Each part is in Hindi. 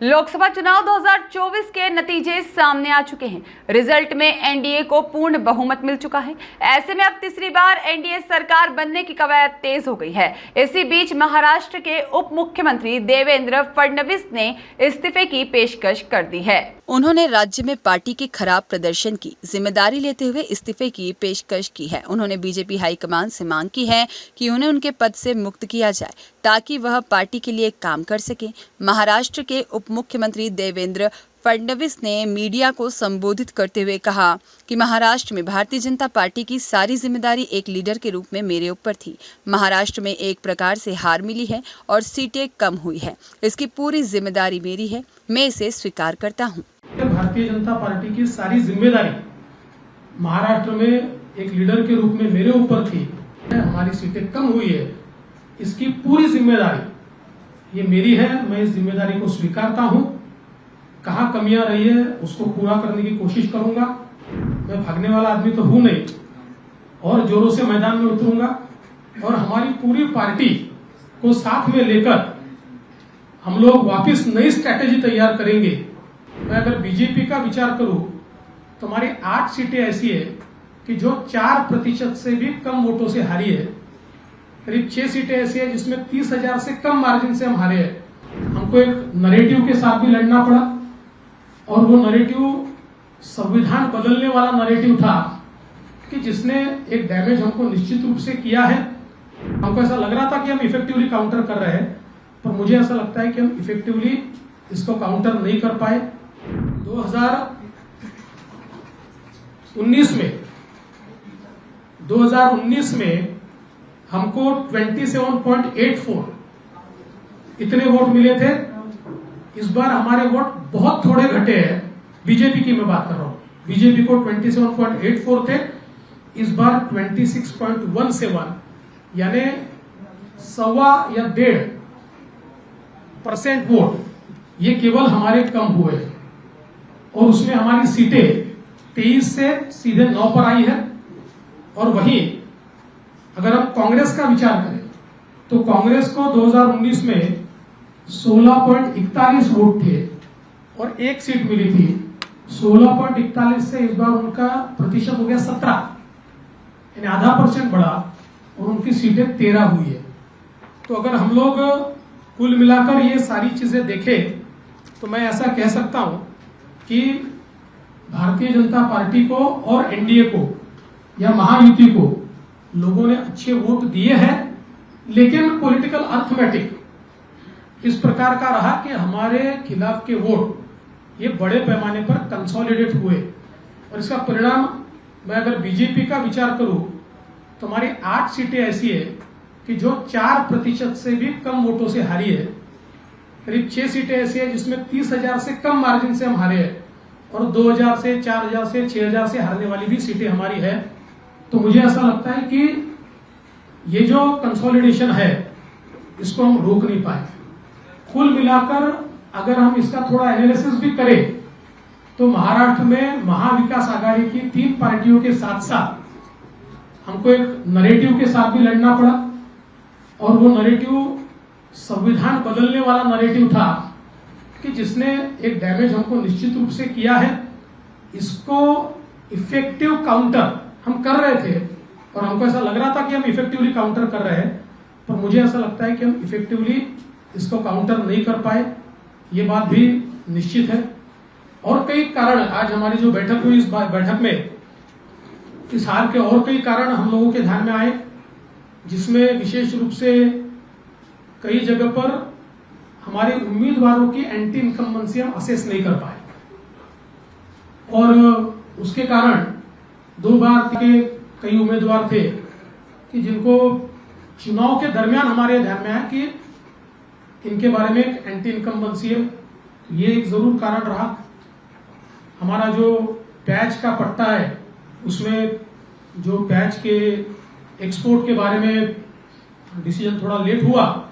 लोकसभा चुनाव 2024 के नतीजे सामने आ चुके हैं। रिजल्ट में एनडीए को पूर्ण बहुमत मिल चुका है। ऐसे में अब तीसरी बार एनडीए सरकार बनने की कवायद तेज हो गई है। इसी बीच महाराष्ट्र के उप मुख्यमंत्री देवेंद्र फडणवीस ने इस्तीफे की पेशकश कर दी है। उन्होंने राज्य में पार्टी के खराब प्रदर्शन की जिम्मेदारी लेते हुए इस्तीफे की पेशकश की है। उन्होंने बीजेपी हाईकमान से मांग की है कि उन्हें उनके पद से मुक्त किया जाए ताकि वह पार्टी के लिए काम कर सके। महाराष्ट्र के उप मुख्यमंत्री देवेंद्र फडणवीस ने मीडिया को संबोधित करते हुए कहा कि महाराष्ट्र में भारतीय जनता पार्टी की सारी जिम्मेदारी एक लीडर के रूप में मेरे ऊपर थी। महाराष्ट्र में एक प्रकार से हार मिली है और सीटें कम हुई है। इसकी पूरी जिम्मेदारी मेरी है, मैं इसे स्वीकार करता हूँ। भारतीय जनता पार्टी की सारी जिम्मेदारी महाराष्ट्र में एक लीडर के रूप में मेरे ऊपर थी। हमारी सीटें कम हुई है, इसकी पूरी जिम्मेदारी ये मेरी है। मैं इस जिम्मेदारी को स्वीकारता हूं। कहां कमियां रही है उसको पूरा करने की कोशिश करूंगा। मैं भागने वाला आदमी तो हूं नहीं और जोरों से मैदान में उतरूंगा और हमारी पूरी पार्टी को साथ में लेकर हम लोग वापस नई स्ट्रैटेजी तैयार करेंगे। मैं अगर बीजेपी का विचार करूं तो हमारी 8 सीटें ऐसी है कि जो 4% से भी कम वोटों से हारी है। करीब 6 सीटें ऐसी है जिसमें 30,000 से कम मार्जिन से हम हारे हैं। हमको एक नरेटिव के साथ भी लड़ना पड़ा और वो नरेटिव संविधान बदलने वाला नरेटिव था कि जिसने एक डैमेज हमको निश्चित रूप से किया है। हमको ऐसा लग रहा था कि हम इफेक्टिवली काउंटर कर रहे हैं, पर मुझे ऐसा लगता है कि हम इफेक्टिवली इसको काउंटर नहीं कर पाए। 2019 में हमको 27.84 इतने वोट मिले थे। इस बार हमारे वोट बहुत थोड़े घटे हैं। बीजेपी की मैं बात कर रहा हूं। बीजेपी को 27.84 थे, इस बार 26.17 यानी 1.25 या 1.5% वोट ये केवल हमारे कम हुए हैं और उसमें हमारी सीटें 23 से सीधे 9 पर आई है। और वहीं अगर हम कांग्रेस का विचार करें तो कांग्रेस को 2019 में 16.41 वोट थे और एक सीट मिली थी। 16.41 से इस बार उनका प्रतिशत हो गया 17, यानी आधा % बढ़ा और उनकी सीटें 13 हुई है। तो अगर हम लोग कुल मिलाकर ये सारी चीजें देखें तो मैं ऐसा कह सकता हूं कि भारतीय जनता पार्टी को और एनडीए को या महायुति को लोगों ने अच्छे वोट दिए हैं, लेकिन पॉलिटिकल अर्थमेटिक इस प्रकार का रहा कि हमारे खिलाफ के वोट ये बड़े पैमाने पर कंसोलिडेट हुए और इसका परिणाम मैं अगर बीजेपी का विचार करूं तो हमारी 8 सीटें ऐसी है कि जो 4% से भी कम वोटों से हारी है। करीब 6 सीटें ऐसी है जिसमें 30,000 से कम मार्जिन से हम हारे हैं और 2,000 से 4,000 से 6,000 से हारने वाली भी सीटें हमारी है। तो मुझे ऐसा लगता है कि ये जो कंसोलिडेशन है इसको हम रोक नहीं पाए। कुल मिलाकर अगर हम इसका थोड़ा एनालिसिस भी करें तो महाराष्ट्र में महाविकास आघाड़ी की 3 पार्टियों के साथ साथ हमको एक नरेटिव के साथ भी लड़ना पड़ा और वो नरेटिव संविधान बदलने वाला नरेटिव था कि जिसने एक डैमेज हमको निश्चित रूप से किया है। इसको इफेक्टिव काउंटर हम कर रहे थे और हमको ऐसा लग रहा था कि हम इफेक्टिवली काउंटर कर रहे हैं, पर मुझे ऐसा लगता है कि हम इफेक्टिवली इसको काउंटर नहीं कर पाए। ये बात भी निश्चित है और कई कारण आज हमारी जो बैठक हुई, इस बैठक में इस हार के और कई कारण हम लोगों के ध्यान में आए, जिसमें विशेष रूप से कई जगह पर हमारे उम्मीदवारों की एंटी इनकम्बेंसी हम असेस नहीं कर पाए और उसके कारण 2 बार के कई उम्मीदवार थे कि जिनको चुनाव के दरमियान हमारे ध्यान में आया कि इनके बारे में एक एंटी इनकम्बेंसी है। ये एक जरूर कारण रहा। हमारा जो पैच का पट्टा है उसमें जो पैच के एक्सपोर्ट के बारे में डिसीजन थोड़ा लेट हुआ।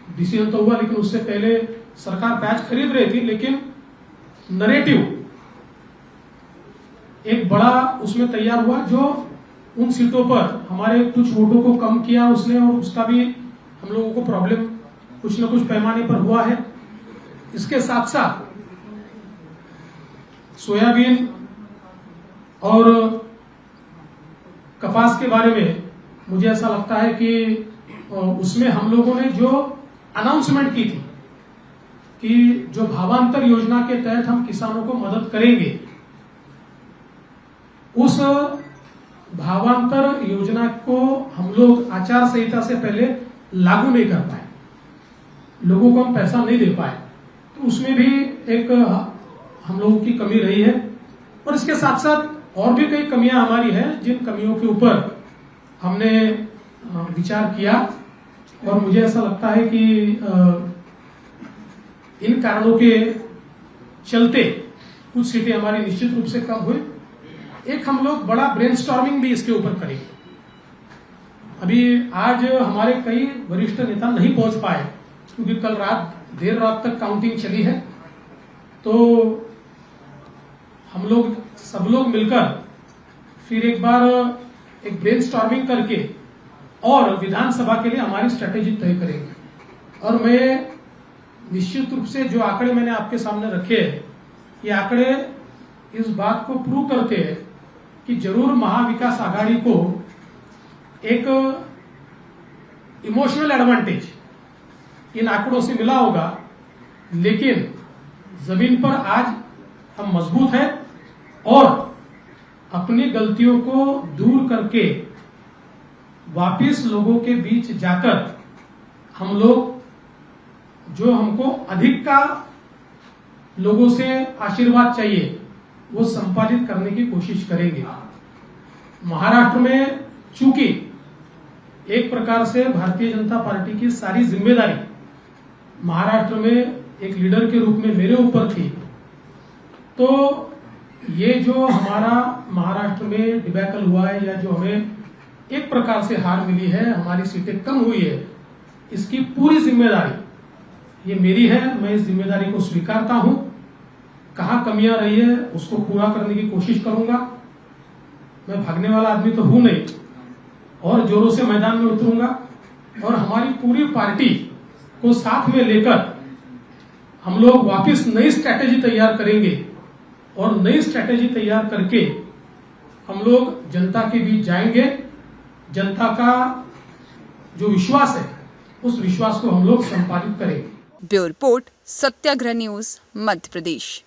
डिसीजन तो हुआ लेकिन उससे पहले सरकार पैच खरीद रही थी, लेकिन नरेटिव एक बड़ा उसमें तैयार हुआ जो उन सीटों पर हमारे कुछ वोटों को कम किया उसने और उसका भी हम लोगों को प्रॉब्लम कुछ न कुछ पैमाने पर हुआ है। इसके साथ साथ सोयाबीन और कपास के बारे में मुझे ऐसा लगता है कि उसमें हम लोगों ने जो अनाउंसमेंट की थी कि जो भावांतर योजना के तहत हम किसानों को मदद करेंगे, उस भावांतर योजना को हम लोग आचार संहिता से पहले लागू नहीं कर पाए, लोगों को हम पैसा नहीं दे पाए, तो उसमें भी एक हम लोगों की कमी रही है। और इसके साथ साथ और भी कई कमियां हमारी हैं, जिन कमियों के ऊपर हमने विचार किया और मुझे ऐसा लगता है कि इन कारणों के चलते कुछ सीटें हमारी निश्चित रूप से कम हुई। एक हम लोग बड़ा ब्रेनस्टॉर्मिंग भी इसके ऊपर करेंगे। अभी आज हमारे कई वरिष्ठ नेता नहीं पहुंच पाए क्योंकि कल देर रात तक काउंटिंग चली है, तो हम लोग सब लोग मिलकर फिर एक बार एक ब्रेनस्टॉर्मिंग करके और विधानसभा के लिए हमारी स्ट्रेटेजी तय करेंगे। और मैं निश्चित रूप से जो आंकड़े मैंने आपके सामने रखे हैं, ये आंकड़े इस बात को प्रूव करते हैं कि जरूर महाविकास आघाड़ी को एक इमोशनल एडवांटेज इन आंकड़ों से मिला होगा, लेकिन जमीन पर आज हम मजबूत हैं और अपनी गलतियों को दूर करके वापिस लोगों के बीच जाकर हम लोग जो हमको अधिक का लोगों से आशीर्वाद चाहिए वो संपादित करने की कोशिश करेंगे। महाराष्ट्र में चूंकि एक प्रकार से भारतीय जनता पार्टी की सारी जिम्मेदारी महाराष्ट्र में एक लीडर के रूप में मेरे ऊपर थी, तो ये जो हमारा महाराष्ट्र में डिबैकल हुआ है या जो हमें एक प्रकार से हार मिली है, हमारी सीटें कम हुई है, इसकी पूरी जिम्मेदारी ये मेरी है। मैं इस जिम्मेदारी को स्वीकारता हूं। कहां कमियां रही है उसको पूरा करने की कोशिश करूंगा। मैं भागने वाला आदमी तो हूं नहीं, और जोरों से मैदान में उतरूंगा और हमारी पूरी पार्टी को साथ में लेकर हम लोग वापस नई स्ट्रैटेजी तैयार करेंगे और नई स्ट्रैटेजी तैयार करके हम लोग जनता के बीच जाएंगे। जनता का जो विश्वास है उस विश्वास को हम लोग संपादित करेंगे। ब्यूरो रिपोर्ट, सत्याग्रह न्यूज, मध्य प्रदेश।